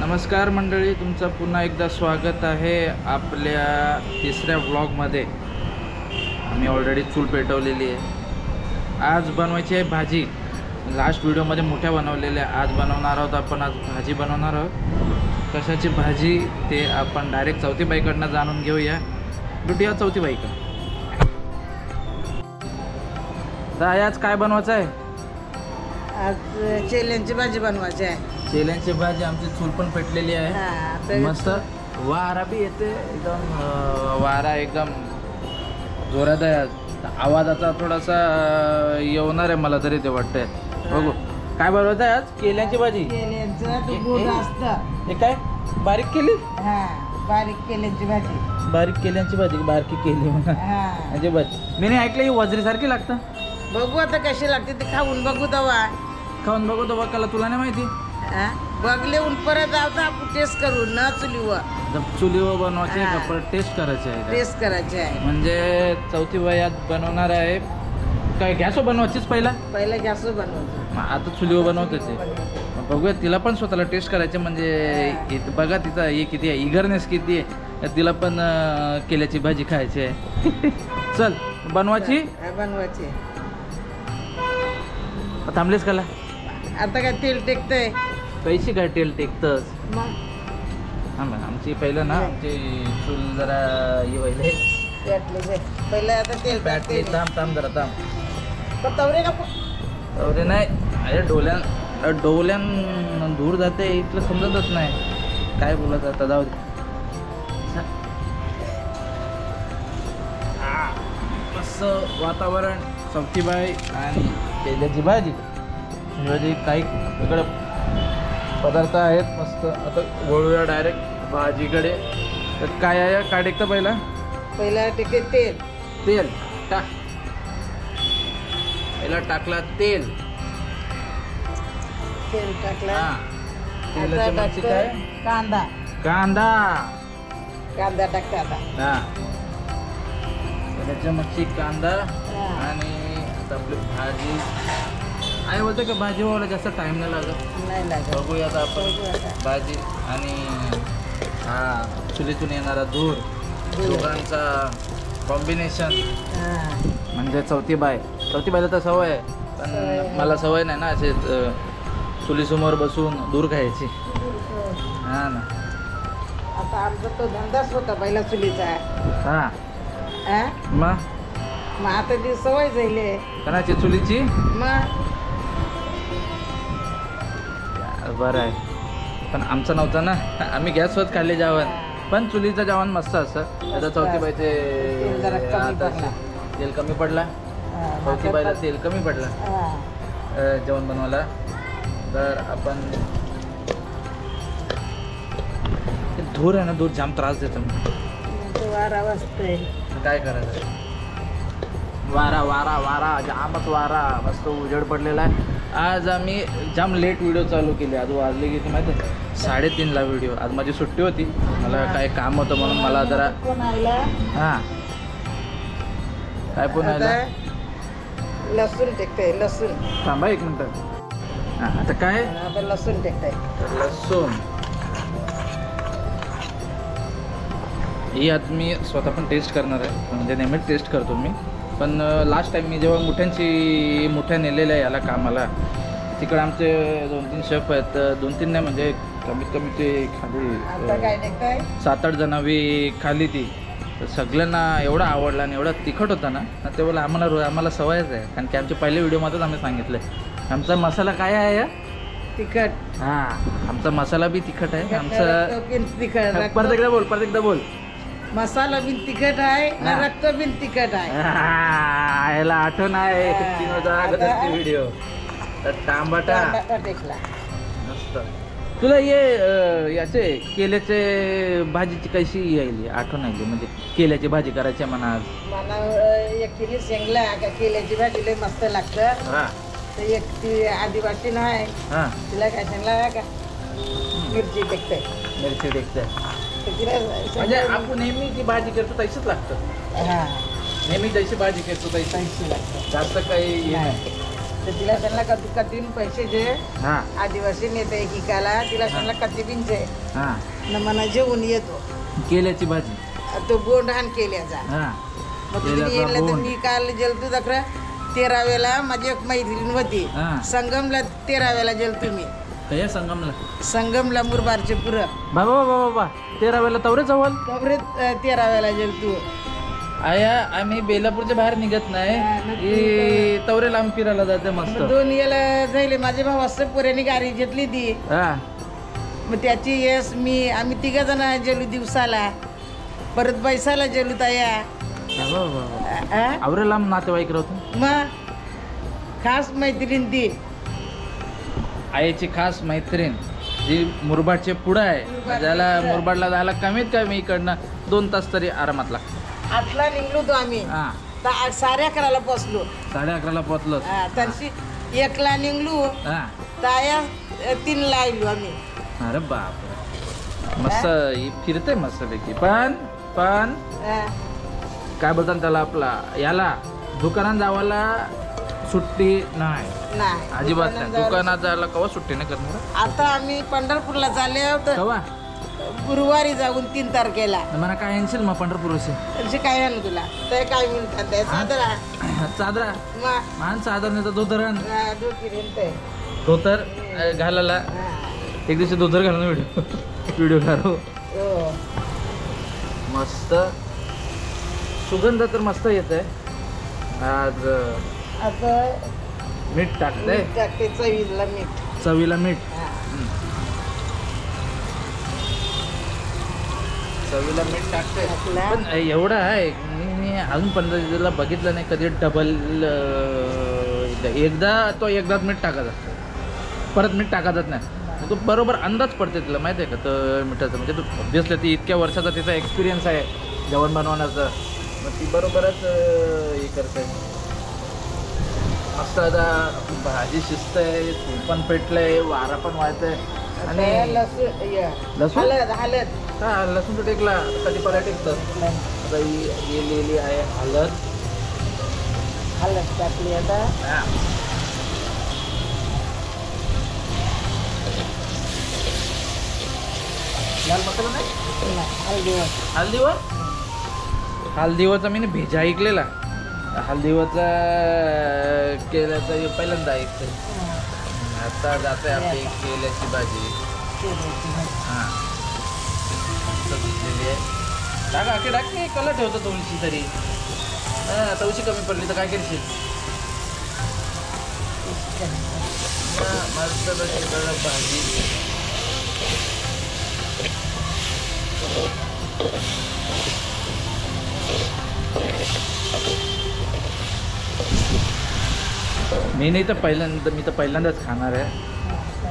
नमस्कार मंडळी, तुमचं पुन्हा एकदा स्वागत आहे आपल्या तिसऱ्या व्लॉगमध्ये। आम्ही ऑलरेडी चूल पेटवलेली आहे। आज बनवायची आहे भाजी। लास्ट व्हिडिओमध्ये मोठ्या बनवलेल्या, आज बनवणार आहोत आपण। आज भाजी बनवणार आहोत। कशाची भाजी ते आपण डायरेक्ट चौथी बाईकडनं जाणून घेऊया। भेटूया चौथी बाईकडं। तर आज काय बनवायचं आहे? आज चेल्यांची भाजी बनवायची आहे। चेल्यांची भाजी आमची चूल पण पेटलेली आहे। मस्त वारा बी येते, एकदम वारा एकदम जोरात आहे। आवाजाचा थोडासा येणार आहे मला तरी ते वाटतंय। बघू काय बनवायचं आहे आज? केल्यांची भाजी। हे काय बारीक केली? बारीक केल्यांची भाजी। बारीक केल्यांची भाजी, बारकी केली म्हणजे भाजी। मी नाही ऐकलं ही वजरीसारखी लागतं। बघू आता कशी लागते ते, खाऊन बघू दवा। खाऊन बघू दवा काला, तुला नाही माहिती? बघले उन परत आवता आपण टेस्ट करू ना चुलीवर। चुलीवर बनवायचे का परत टेस्ट करायचे आहे? टेस्ट करायचे आहे। म्हणजे चौथी वयात बनवणार आहे काय? गॅसवर बनवायचीच पहिला गॅसवर बनवायचं, आता चुलीवर बनवते ते। बघूया, तिला पण स्वतःला टेस्ट करायचे। म्हणजे बघा तिचा हे किती आहे, इगरनेस किती आहे। तिला पण केल्याची भाजी खायची आहे। चल बनवायची। थांबलेस काला? आता काय तेल टेकतंय? पैसे काय तेल टेकतंच? आमची पहिलं ना आमची चूल जरा हे व्हायले पहिलं आता तेल बॅटरी। थांब जरा थांब। तवरे का? तवरे नाही, अरे डोल्यान दूर जाते, इथलं समजतच नाही काय बोलत आता। जाऊ दे। मस्त वातावरण, चौथी बाई आणि केल्याची भाजी। म्हणजे काही इकडे पदार्थ आहेत मस्त। आता वळूया डायरेक्ट भाजीकडे। तर काय आहे, काय टेकतं पहिला टेके तेल टाक। पहिला टाकला तेल टाकला। तेलाची मच्छी काय? कांदा टाकता आता। तेलाची मच्छी, कांदा आणि आता आपली भाजी आहे। बोलते का भाजी व्हायला जास्त टाइम नाही लागत? बघूया आता आपण भाजी आणि चुलीतून येणारा धूर, दोघांचा कॉम्बिनेशन म्हणजे चौथी बाईला तर सवय आहे, पण मला सवय नाही ना असे चुलीसमोर बसून दूर खायची। हा ना, आता आमचा तो धंदाच होता पहिला चुलीचा। मग आता ती सवय झाली कोणाची? चुलीची? मग बरं आहे, पण आमचं नव्हतं ना, आम्ही गॅसवरच खाल्ले जेवण। पण चुलीचं जेवण मस्त असतं। आता चौथी बाईचे तेल कमी पडला, चौथी बाईला तेल कमी पडला जेवण बनवायला। तर आपण धूर आहे ना, धूर जाम त्रास देतो। वारा वाजतोय, काय करायचं? वारा जामच वारा, मस्त उजेड पडलेला आहे। आज आम्ही जाम लेट व्हिडिओ चालू केले। आज वाजले किती माहिती आहे? 3:30ला व्हिडिओ। आज माझी सुट्टी होती, मला काय काम होतं म्हणून मला जरा काय पुन्हा लसूण टेकतंय। लसूण थांबा एक मिनिट। आता काय? आता लसूण टेकतंय। लसूण ही आज मी स्वतः पण टेस्ट करणार आहे, म्हणजे नेहमीच टेस्ट करतो मी। पण लास्ट टाईम मी जेव्हा मोठ्या नेलेल्या आहे याला कामाला, तिकडे आमचे 2-3 शेफ आहेत। 2-3 नाही म्हणजे कमीत कमी ते खाली 7-8 जणांनी खाली ती। तर सगळ्यांना एवढा आवडला आणि एवढा तिखट होता ना, तेव्हा आम्हाला सवयच आहे। कारण की आमच्या पहिल्या व्हिडिओमध्येच आम्ही सांगितलं आमचा मसाला काय आहे? तिखट। आमचा मसाला बी तिखट आहे। आमचं परत एकदा बोल। मसाला बिन तिखट आहे, रक्त बिन तिखट आहे। याला आठवण आहे 3 वर्षाचा व्हिडिओ। तर टांबाटा टेकला मस्त। तुला याचे केल्याचे भाजीची कशी यायली आठवण आली? म्हणजे केल्याची भाजी करायची म्हणा आज मला। एक किलो शेंगला केल्याची भाजी लय मस्त लागतं। तर एक ती आदिवासी आहे, तिला काय शेंगला का मिरची टेकते। म्हणजे आपण नेहमी जी भाजी करतो तशीच लागतं। नेहमी जशी भाजी करतो तशी लागतं, जास्त काही हे नाही। तर तिला त्यांना कधी पैसे जे हा आदिवासी नेते एकीकाला तिला त्यांना कधी बिनचे हा न म्हणा जेवून येतो केल्याची भाजी तो बोंढाण केल्याचा हा मग तिने येलं तर मी काल गेलतो तक्र 13व्याला माझी एक मैत्रीण होती हा. संगमला 13व्याला गेलतो मी कया संगमला संगमला मुरबारचे पुरं बाबा बाबा बाबा 13 वेळेला तवरे जवळ खबरे 13व्याला गेलतो आया आम्ही बेलापूरच्या बाहेर निघत नाही तवरे लांब फिरायला जाते मस्त 2 याला जाईल माझे भाऊ असं पोऱ्याने गाडी घेतली ती हा मग त्याची यश मी आम्ही 3 जण गेलो दिवसाला परत बैसाला गेलो तया बाबा बाबा आवरे लांब नातेवाईक राहतो मग खास मैत्रीण ती आईची खास मैत्रीण जी मुरबाडचे पुढं आहे ज्याला मुरबाडला जायला कमीत कमी इकडनं 2 तास तरी आरामात लागतो आठला निघलो तो आम्ही हा 11:30ला पोचलो 11:30ला पोचलो तशी 1ला निघलो हा ताया 3ला आलो आम्ही अरे बाप मस्त फिरते मस्त पैकी पण हा. काय बोलतात त्याला आपला याला दुकानात जावाला सुट्टी नाही नाही अजिबात नाही दुकानात जायला कवा सुट्टी नाही करणार आता आम्ही पंढरपूरला चालले आहोत कवा गुरुवारी जाऊन 3 तारखेला मला काय आणशील मग पंढरपूरचे म्हणजे काय आणू तुला ते काय मिळतात ते साधरा चादरा मग मान चादर नाही तर धोतरण डोकी रेंटय. धोतर घालायला हा. एक दिवशी धोतर घालून व्हिडिओ काढू हो. मस्त सुगंध तर मस्त येत आहे आज आता मीठ टाकते मीठ टाकते चवीला मीठ चवीला मीठ हा. चवीला मीठ टाकते टाकला. पण एवढं आहे मी अजून पंधरा बघितलं नाही कधी डबल एकदाच मीठ टाकायचं परत मीठ टाकायचं नाही तो बरोबर अंदाज पडते तिला माहिती आहे का तर मिठाचं म्हणजे तू ऑब्विसली ती इतक्या वर्षाचा तिचा एक्सपिरियन्स आहे जेवण बनवण्याचं मग ती बरोबरच हे करते मस्त आता भाजी शिस्त आहे तूप पण पेटलंय वारा पण वाळतंय आणि लसूण लसूण हळद हा लसूण तर टेकला कधी पर्या टेकतं आता ही लिहिली आहे हळद हळद टाकली आता हा. लाल मसाला नाही हळदीवर हळदीवरचा मी भेजा ऐकलेला हळदीवरचा केल्याचा पहिल्यांदा ऐकतोय आता जाते आपली केल्याची भाजी हां आहे टाका की टाक की कलर ठेवतो थोडीशी तरी हां थोडीशी कमी पडली तर काय करशील मस्त भाजी मी नाही तर पहिल्यांदाच खाणार आहे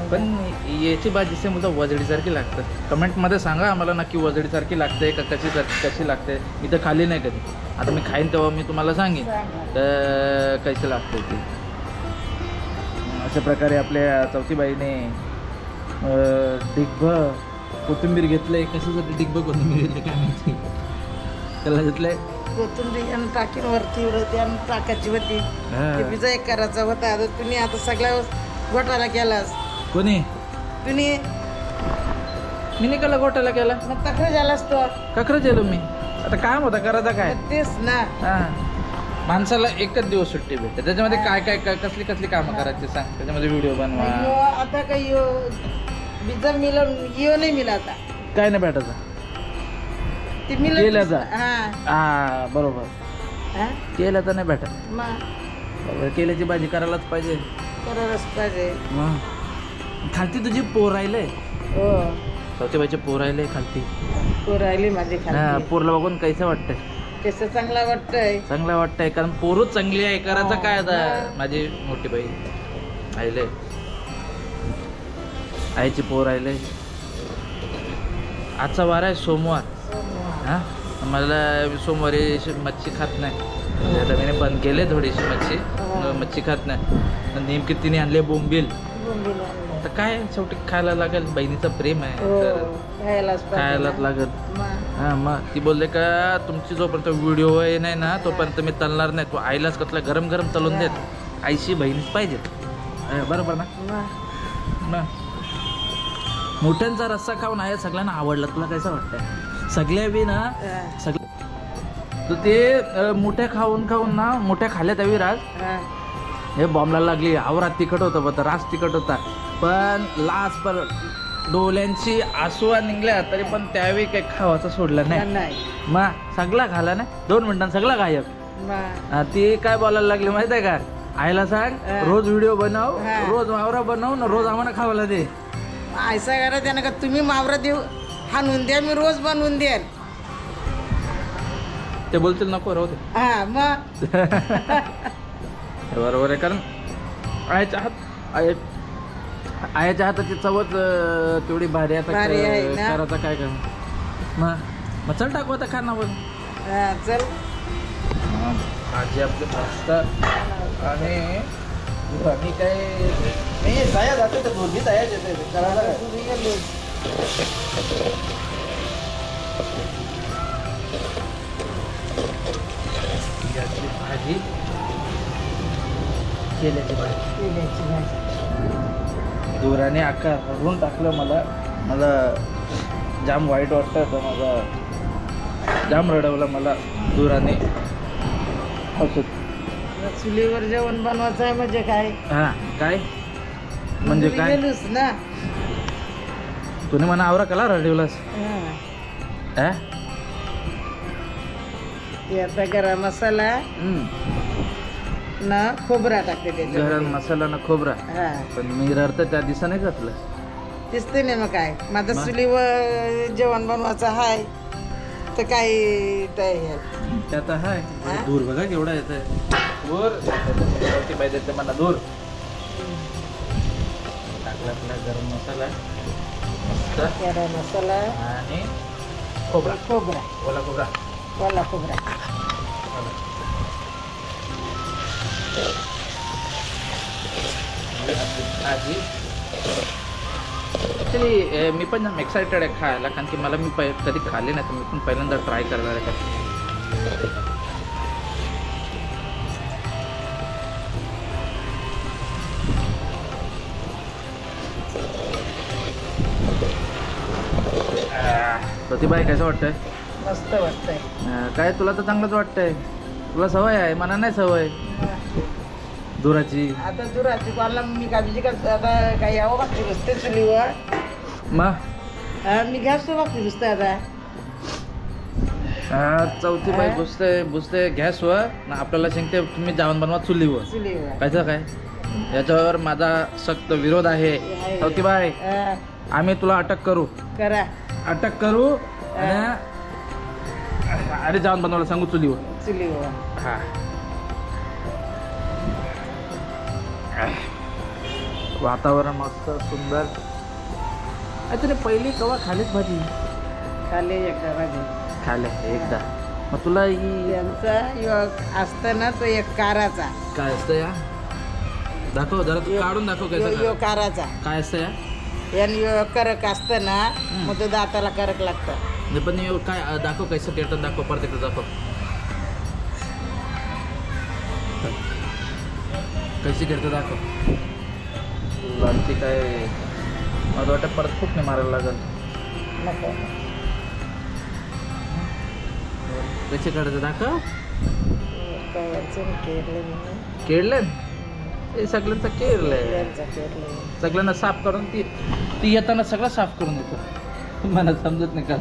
पण याची भाजी से मला वजडीसारखी लागतं कमेंटमध्ये सांगा आम्हाला नक्की वजडीसारखी लागते का कशी लागते मी तर खाल्ली नाही कधी आता मी खाईन तेव्हा मी तुम्हाला सांगेन तर कशी लागते ती अशा प्रकारे आपल्या चौथीबाईने डिग्ब कोथिंबीर घेतलंय कशासाठी डिग्ब कोथिंबीर घेतले काय माहिती त्याला घेतलंय कोथिंबीर टाकीन वरती टाकायची होती विजय करायचा होता आता तुम्ही आता सगळ्या घोटाळा केलास कोणी तुम्ही मी नाही केला घोटाळा केला मग तक्रार झालास तो ककरच गेलो मी आता काम होता करायचा काय तेच ना हा माणसाला एकच दिवस सुट्टी भेटते त्याच्यामध्ये काय काय काय कसली कामं करायची सांग त्याच्यामध्ये व्हिडिओ बनवा आता काही बिजा मिळून नाही मिळा आता काय नाही भेटायचं ते केल्याचा हा हा बरोबर केल्याचा नाही भेटत मग केल्याची भाजी करायलाच पाहिजे करायलाच पाहिजे खालती तुझी पोर राहिले हो चौथीबाईचे पोर राहिले खालती तो राहिली माझी खाली पोरला बघून कैसे वाटतंय कसं चांगला वाटतंय चांगला वाटतंय कारण पोरूच चांगली आहे करायचं काय आता माझी मोठी बाई आईले आईची पोर आईले आजचा वार आहे सोमवार हा मला सोमवारी मच्छी खात नाही आता मी बंद केले थोडीशी मच्छी खात नाही नेमकी तिने आणले बोंबील तर काय शेवटी खायला लागेल बहिणीचं प्रेम आहे खायलाच लागत हा मग ती बोलले का तुमची जोपर्यंत व्हिडिओ नाही ना तोपर्यंत मी तलणार नाही तू आईलाच कसला गरम गरम तलून देत आईशी बहीणच पाहिजे. बरोबर ना? मग ना मोठ्यांचा रस्सा खाऊन आहे सगळ्यांना आवडला. तुला कसं वाटतंय? सगळ्या बी ना सगळे तर ते मोठ्या खाऊन खाऊन ना मोठ्या खाल्ल्या त्यावेळी राज हे बॉम्बला लागली. आवरात तिखट होतं बघ, रास तिखट होता. पण लास्ट पर डोल्यांची आसुवा निघल्या तरी पण त्यावेळी काही खावाचं सोडलं नाही. मग सगळा खाला ना 2 मिनिटांत सगळा गायब. ती काय बोलायला लागली माहिती आहे का? आईला सांग रोज व्हिडिओ बनव, रोज मावरा बनव ना, रोज आम्हाला खावायला दे. ऐसा करा त्यानं का तुम्ही मावरा देऊ हाणून द्या, मी रोज बनवून द्याल. ते बोलतील नको राहू दे. हा मग बरोबर आहे. कारण आईच्या हाताची चवच तेवढी भारी. आता करायचं काय कर. मग चल टाकू आता खा ना पण. चल आजी आपले मस्त आणि काय मी जाया जाते तर दोन्ही जायच येते करायला भाजी केल्याची भाजी दुराने आकार भरून टाकलं. मला जाम वाईट वाटतं तर माझा जाम रडवलं मला दुराने. चुलीवर जेवण बनवायचं आहे म्हणजे काय? हा काय म्हणजे काय ना तुने म्हणा आवरा कला रडवलास. आता गरम मसाला ना खोबरा टाकते त्याच्यात. गरम मसाला ना खोबरा. पण मी रडतं त्या दिवसा नाही घातलं. दिसते नाही मग काय. माझं चुलीवर जेवण बनवायचं आहे तर काय त्यात आहे दूर बघा केवढा येतंय. दूर पाहिजे मला दूर टाकला आपला गरम मसाला गरम मसाला आणि खोबरा ओला खोबरा आजी. ॲक्च्युली मी पण जाम एक्सायटेड आहे खायला. कारण की मला मी कधी खाल्ले नाही तर मी पण पहिल्यांदा ट्राय करणार आहे. प्रतिभाई कसं वाटतंय? मस्त वाटतंय. काय तुला तर चांगलंच वाटतंय. तुला सवय आहे, मला नाही सवय दुराची. आता दुराची पाला मी काळजी करतो. आता काही यावं भाकरी बसते चुलीवर. मग मी घ्यास भाकरी बसते आता. चौथी बाई बुजते गॅसवर ना आपल्याला शिंकते तुम्ही जेवण बनवा चुलीवर. कायचं काय याच्यावर माझा सक्त विरोध आहे. चौथी बाई आम्ही तुला अटक करू अरे जेवण बनवायला सांगू चुलीवर. हा वातावरण मस्त सुंदर. तुला पहिली कवा खालीच भाजी? खाले एकदा भाजी खाले एकदा. मग तुला यांचा असतं ना तो एक काराचा. काय असतं या? दाखव जरा तू काढून दाखव कसं काराचा काय असतं या? याने करक असतं ना मग तो दाताला करक लागतं. नाही पण काय दाखव कसं टेटन दाखव परत एकदा दाखव कशी करतं दाखव. ती काय मला वाटतं परत खूप नाही मारायला लागल. नको कशी काढायचं दाखव. केरलं हे सगळ्यांचं केरलंय. सगळ्यांना साफ करून ती येताना सगळं साफ करून देतो. मला समजत नाही का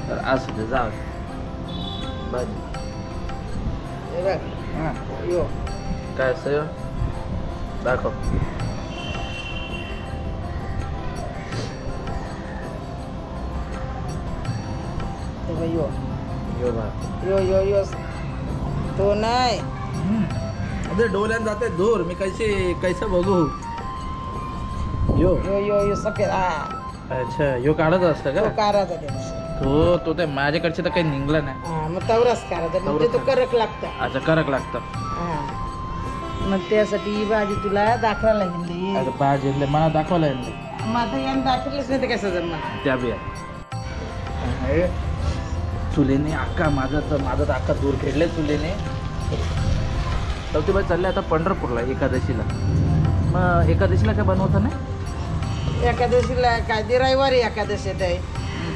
तर असं ते जाऊ भाजी. काय असं दाखव. यो तो नाही अरे डोल्यात जाते दूर. मी कैसे बघू. यो सफेद. अच्छा यो काढत असतं का? काढायचा तो ते माझ्याकडचे तर काही निघलं नाही. मग तवरच काढायचा म्हणजे तो करक लागतं. अच्छा करक लागतं. मग त्यासाठी ही भाजी तुला दाखवायला लागेल. भाजी मला दाखवायला लागेल. माझं यानं दाखवलंच नाही तर कसं जमणार. त्या बी आहे चुलीने अख्खा माझं तर अख्खा दूर खेळले चुलीने. सवतीबाई चालले आता पंढरपूरला एकादशीला. मग एकादशीला काय बनवतं नाही? एकादशीला काय ते रविवारी एकादशी आहे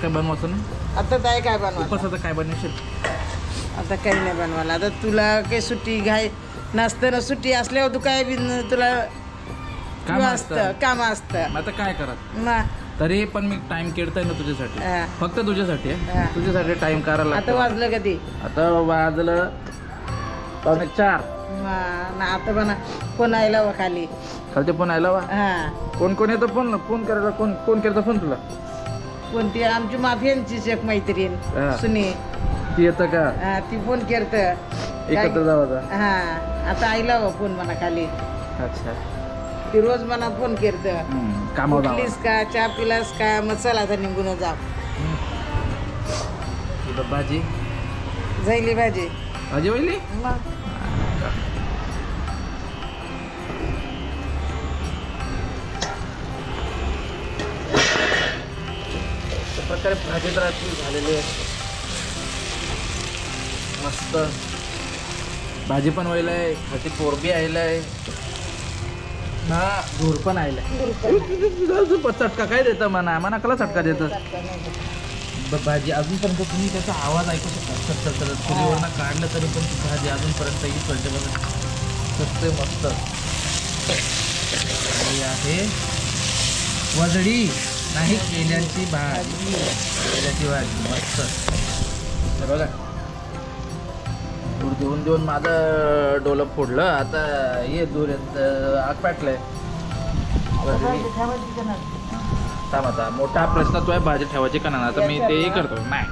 काय बनवायचं नाही? आता काय बनवा उपासाचं काय बनवशील? आता काही नाही बनवायला. आता तुला काही सुट्टी घाय नसतं ना, सुट्टी असल्यावर तू काय बी तुला काम असतं, काम असतं. आता काय करत मग तरी पण मी टाइम केडताय ना तुझ्यासाठी, हा. फक्त तुझ्यासाठी हा. तुझ्यासाठी टाइम करायला आता लागतो. वाजलं कधी? आता वाजलं 4:45. ना आता बना फोन आयला व खाली. खालते फोन आयला वा. हा कोण कोण येतं फोन फोन करायला? कोण करतं फोन तुला? कोणती आमची माफियांचीच एक मैत्रीण हा. सुनी, ती येतं का? हा, ती फोन करत एकत्र जाऊ. हा. आता आईला व फोन म्हणा खाली. अच्छा. ती रोज मला फोन करत, कामावर जावं. उठलीस का, चहा पिलास का, मग चला आता निघून जा. भाजी जायली भाजी भाजी वहिली. मग प्रकारे भाजी तर झालेली आहे मस्त. भाजी पण व्हायला आहे, खाती पोरबी आयला आहे ना, धूर पण आयलाय. चटका काय देतं म्हणा, म्हणा कला चटका देतं. भाजी अजूनपर्यंत तुम्ही त्याचा आवाज ऐकू शकता. चुलीवरनं काढलं तरी पण ती भाजी अजूनपर्यंत ही कळते बघा. सस्ते मस्त. ही आहे वजडी नाही, केल्याची भाजी. केल्याची भाजी मस्त. बघा दूर देऊन देऊन माझं डोलं फोडलं. आता ये दूर आग पेटलंय. थांब, आता मोठा प्रश्न तो आहे भाजी ठेवायची का नाही. आता मी तेही करतो. नाही,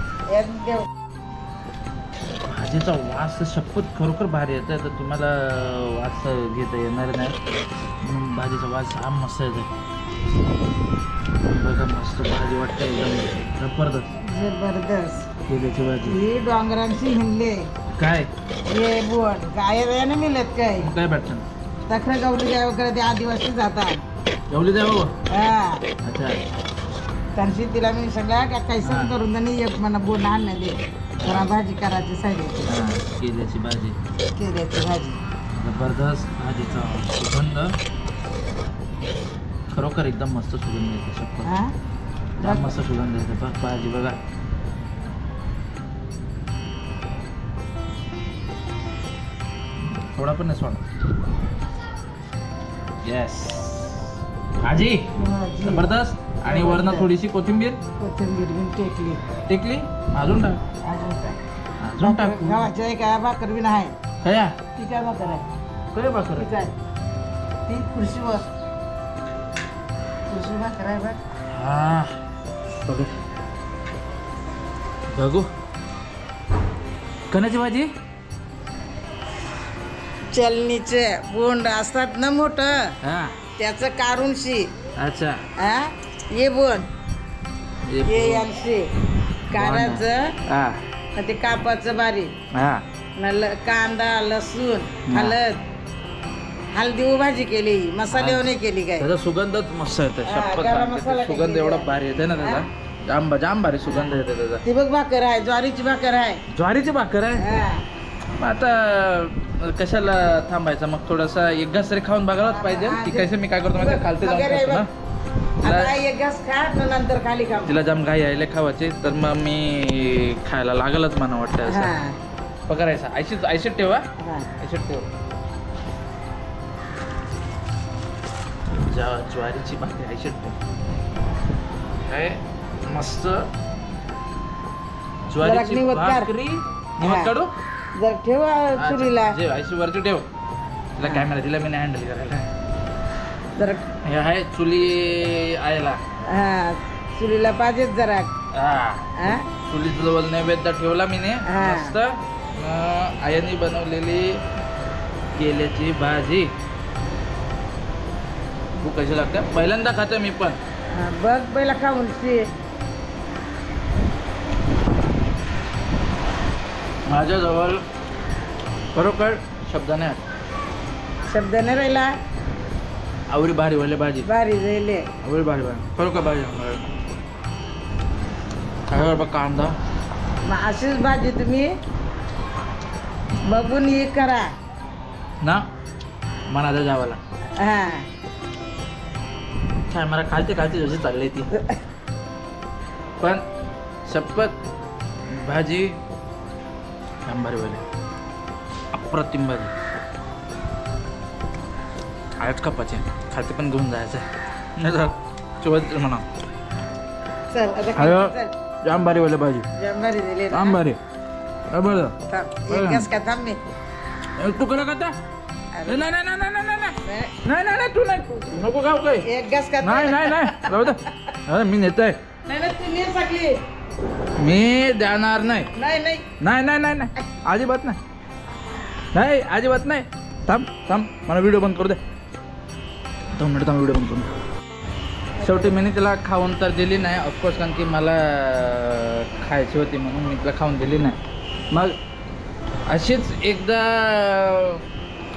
भाजीचा वास शपथ खरोखर भारी येतं. तर तुम्हाला वास घेता येणार नाही. भाजीचा वास हा मस्त येतो बघा. मस्त भाजी वाटते एकदम जबरदस्त. केल्याची भाजी ही डोंगरांची हिंडले काय हे बोन काय ना मिळत काय काय भेटतं? तक्र गवली काय वगैरे ते आदिवासी जातात. जेवली द्या बाबा. हा, अच्छा. त्यांची तिला मी सगळ्या हा. कैसन करून त्यांनी एक म्हणा बोन आणणं दे, जरा भाजी करायची सांगितली. केल्याची भाजी केल्याची भाजी जबरदस्त. भाजीचा सुगंध खरोखर एकदम मस्त सुगंध येते. शपथ हा एकदम मस्त सुगंध येते. बघ भाजी बघा. थोडा पण नाही सोडा. येस, भाजी भाजी. जबरदस्त. आणि वरनं थोडीशी कोथिंबीर कोथिंबीर बी टेकली टेकली. अजून टाक, अजून काय अजून टाक. गावाची आहे काय भाकर बी नाही. कया ती काय भाकर आहे? काय भाकर ती काय ती खुर्शीवर खुर्शी भाकर आहे बघ. हा बघ बघू. कणाची भाजी चलनीचे बोंड असतात ना मोठं, हा. त्याचं काढूनशी. अच्छा. हा ये बोंड हे ये यांशी काढायचं. हा आणि ते कापाचं बारीक. हा. कांदा लसूण हळदी भाजी केली, मसाल्याने केली काय. त्याचा सुगंधच मस्त येते. हा, शपथ गरम सांगते. मसाला ते सुगंध टाकलेला एवढा आहे. भारी येते ना त्याचा. जाम जाम भारी सुगंध येते त्याचा. ती बघ भाकर आहे, ज्वारीची भाकर आहे. ज्वारीची भाकर आहे. हा. मग आता कशाला थांबायचं मग, थोडासा एक घास तरी खाऊन बघायलाच पाहिजे. हा, ती कैसे मी काय करतो माहिती, खालते जाऊन वगैरे खातो ना. आता एक घास खा नंतर खाली खा. तिला जाम घाई यायला खावायची, तर मग मी खायला लागलच मला वाटतं असं. हा. पकडायचा. आयशीत ठेवा. हा. आयशीत ठेव. ज्वारीची भाकरी आयशीत ठेव. काय मस्त ज्वारीची निवत काढ. भाकरी. हा. निवत काढू. जर ठेवा चुलीला. जे आयशी वरती ठेव. तिला कॅमेरा दिला मी हँडल करायला. जर हे आहे चुली आयला. हा चुलीला पाहिजेच जरा. हा. हा चुलीच्या जवळ नैवेद्य ठेवला मी ने हा. मस्त. आईने बनवलेली केल्याची भाजी. खूप कशी लागते. पहिल्यांदा खाते मी पण. हा, बघ पहिला खाऊन शी. माझ्याजवळ खरोखर शब्द नाही. शब्द नाही राहिला. आवडी भारी वाले भाजी. भारी जाईल. आवडी भारी भारी खरोखर भाजी. काय बघ कांदा. मग अशीच भाजी तुम्ही बघून हे करा. ना मला आता जावाला हा काय मला खालते जशी चालली ती पण शपथ भाजी शंभर वेळे अप्रतिम भाजी आहेच कपाचे खाते पण घेऊन जायचं नाही तर चोवत म्हणा चल आता अरे चल जाम भारी वाले भाजी जमणारी दिली ना. जाम भारी बरं थांब, एक गॅस का थांब मी तू करा करता अरे, नाही नाही नाही नाही नाही नाही नाही, नाही नाही नाही तू नाही नको खाऊ काय एक गॅस का नाही नाही नाही राहू दे अरे मी नेतोय नाही नाही तू नाही सगळी मी देणार नाही नाही नाही नाही नाही नाही नाही अजिबात नाही नाही अजिबात नाही थांब थांब मला व्हिडिओ बंद करू दे 2 मिनिट थांब व्हिडिओ बंद करू शेवटी मी तिला खाऊन तर दिली नाही ऑफकोर्स कारण की मला खायची होती म्हणून मी तिला खाऊन दिली नाही मग अशीच एकदा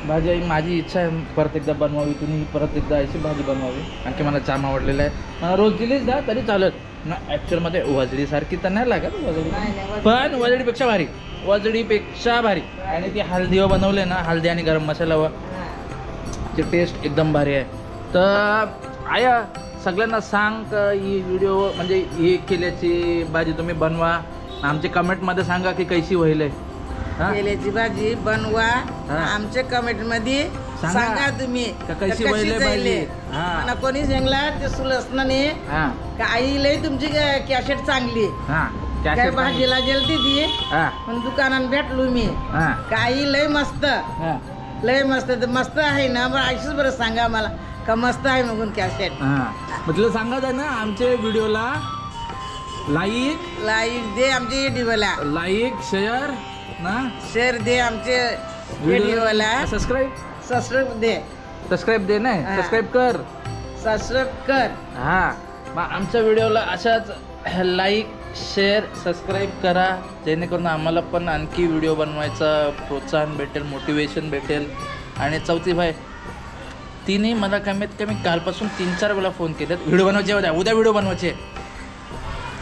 भाजी आई माझी इच्छा आहे परत एकदा बनवावी तुम्ही परत एकदा अशी भाजी बनवावी आणखी मला जाम आवडलेलं आहे मला रोज दिलीच द्या तरी चालत ना ॲक्च्युअलमध्ये वजडीसारखी तर नाही लागत वजडी नाही, नाही, पण वजडीपेक्षा भारी वजडीपेक्षा भारी आणि ती हळदीवर बनवले ना हळदी आणि गरम मसाल्यावर ची टेस्ट एकदम भारी आहे तर आया सगळ्यांना सांग का ही व्हिडिओ म्हणजे ही केल्याची भाजी तुम्ही बनवा आमच्या कमेंटमध्ये सांगा की कशी होईल हां केल्याची भाजी बनवा आमच्या कमेंट मध्ये सांगा तुम्ही का कशी वहिले पाहिजे मला कोणी सांगला ते सुलस नाही हां का आई लय तुमची कॅसेट चांगली हां काय भाजीला गेलती ती हां पण दुकानात भेटलो मी हां का आई लय मस्त हां लय मस्त तर मस्त आहे ना बरं आईशीच बरं सांगा मला का मस्त आहे म्हणून कॅसेट हां मग तुला सांगत आहे ना आमच्या व्हिडिओला लाईक दे आमच्या व्हिडिओला लाईक शेअर ना शेअर दे आमचे व्हिडिओला सबस्क्राईब दे दे नाही हां. सबस्क्राईब कर सबस्क्राईब कर हां मग आमच्या व्हिडिओला अशाच लाईक शेअर सबस्क्राईब करा जेणेकरून आम्हाला पण आणखी व्हिडिओ बनवायचा प्रोत्साहन भेटेल मोटिवेशन भेटेल आणि चौथी भाई तिने मला कमीत कमी कालपासून 3-4 वेळा फोन केलेत व्हिडिओ बनवायचे उद्या व्हिडिओ बनवायचे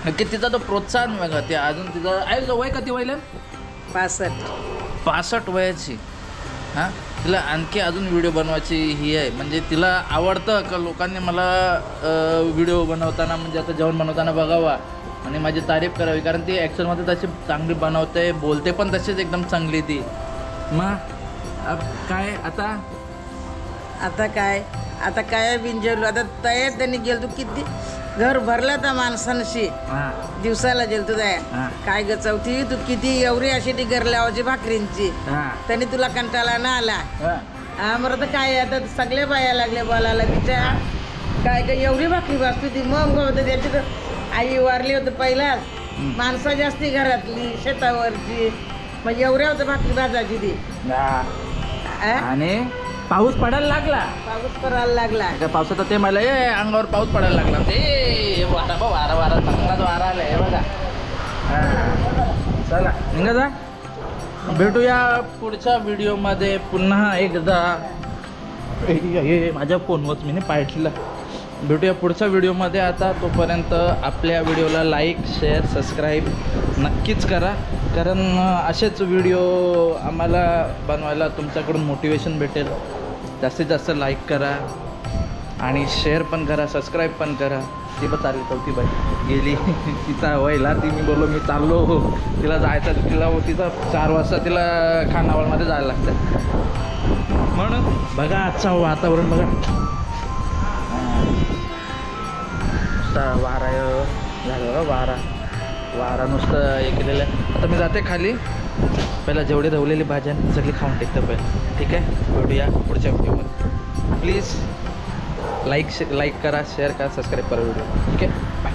नक्की तिचा तो प्रोत्साहन बघा ते अजून तिचं आहे वय किती वयलं 65 वयाची हां तिला आणखी अजून व्हिडिओ बनवायची ही आहे म्हणजे तिला आवडतं का लोकांनी मला व्हिडिओ बनवताना म्हणजे आता जेवण बनवताना बघावा आणि माझी तारीफ करावी कारण ती ॲक्च्युअलमध्ये तशी चांगली बनवते बोलते पण तशीच एकदम चांगली ती मग काय आता काय बिनजेवलो आता तयार त्यांनी गेलो तू किती घर भरलं त्या माणसांशी हां दिवसाला गेलतो हां. त्या काय ग चौथी तू किती एवढी अशी ती घर लावायची भाकरींची हां त्यांनी तुला कंटाळा ना आला हां हा बरं तर काय आता सगळे बाया लागले बोलायला तिच्या काय काय एवढी भाकरी भाजतो ती मग होतं त्याची तर आई वारली होतं पहिलाच माणसं जास्ती घरातली शेतावरची मग एवढ्या होतं भाकरी भाजायची ती हां. आ? आणि पाऊस पडायला लागला पाऊस पडायला लागला त्या पावसाचा ते मला अंगावर पाऊस पडायला लागला ते वारा चांगलाच वारा आला आहे बघा चला निघा जा भेटूया पुढच्या व्हिडिओमध्ये पुन्हा एकदा हे माझ्या फोनवरच मी पाहिलं भेटूया पुढच्या व्हिडिओमध्ये आता तोपर्यंत आपल्या व्हिडिओला लाईक शेअर सबस्क्राईब नक्कीच करा कारण असेच व्हिडिओ आम्हाला बनवायला तुमच्याकडून मोटिवेशन भेटेल जास्तीत जास्त लाईक करा आणि शेअर पण करा सबस्क्राईब पण करा ती पण चालली चौथी बाई गेली तिचा वयला ती मी बोललो मी चाललो तिला जायचं तिचा 4 वाजता तिला खानावळमध्ये जायला लागतं म्हणून बघा आजचं वातावरण बघा नुसता वारा झालं वारा नुसतं हे केलेलं आहे आता मी जाते खाली पहिला जेवढे धवलेली भाज्या सगळी खाऊन टेकतं पहिलं ठीक आहे भेटूया पुढच्या व्हिडिओमध्ये प्लीज लाईक करा शेअर करा सबस्क्राईब करा व्हिडिओ ठीक आहे बाय